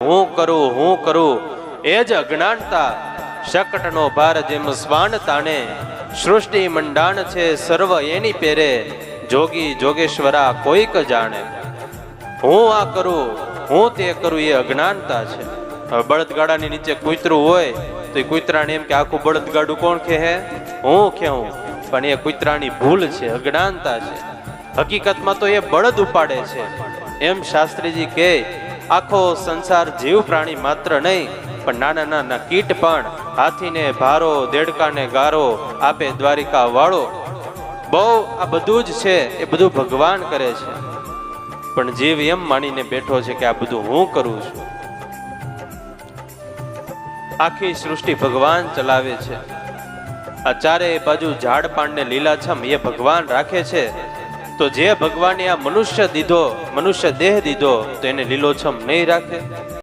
હું કરું એ જ અજ્ઞાનતા શકટનો ભાર જેમ સ્વાન તાણે સૃષ્ટિ મંડાણ છે સર્વ એની પેરે જોગી જોગેશ્વરા કોઈક જાણે હું આ કરું હું તે કરું એ અજ્ઞાનતા છે. હવે બળદગાડાની નીચે કૂતરું હોય તો એ કૂતરાને એમ કે આખું બળદગાડું કોણ ખેહે? હું ખેવું. પણ એ કૂતરાની ભૂલ છે, અજ્ઞાનતા છે. હકીકતમાં તો એ બળદ ઉપાડે છે. એમ શાસ્ત્રીજી કહે આખો સંસાર જીવ પ્રાણી માત્ર નહીં પણ નાના નાના કીટ પણ હાથીને ભારો દેડકાને ગારો આપે દ્વારિકા વાળો. બહુ આ બધું જ છે એ બધું ભગવાન કરે છે, પણ જીવ એમ માનીને બેઠો છે કે આ બધું હું કરું છું. આખી સૃષ્ટિ ભગવાન ચલાવે છે. આ ચારે બાજુ ઝાડ પાન ને લીલાછમ એ ભગવાન રાખે છે. તો જે ભગવાને આ મનુષ્ય દીધો, મનુષ્ય દેહ દીધો, તો એને લીલોછમ નહીં રાખે?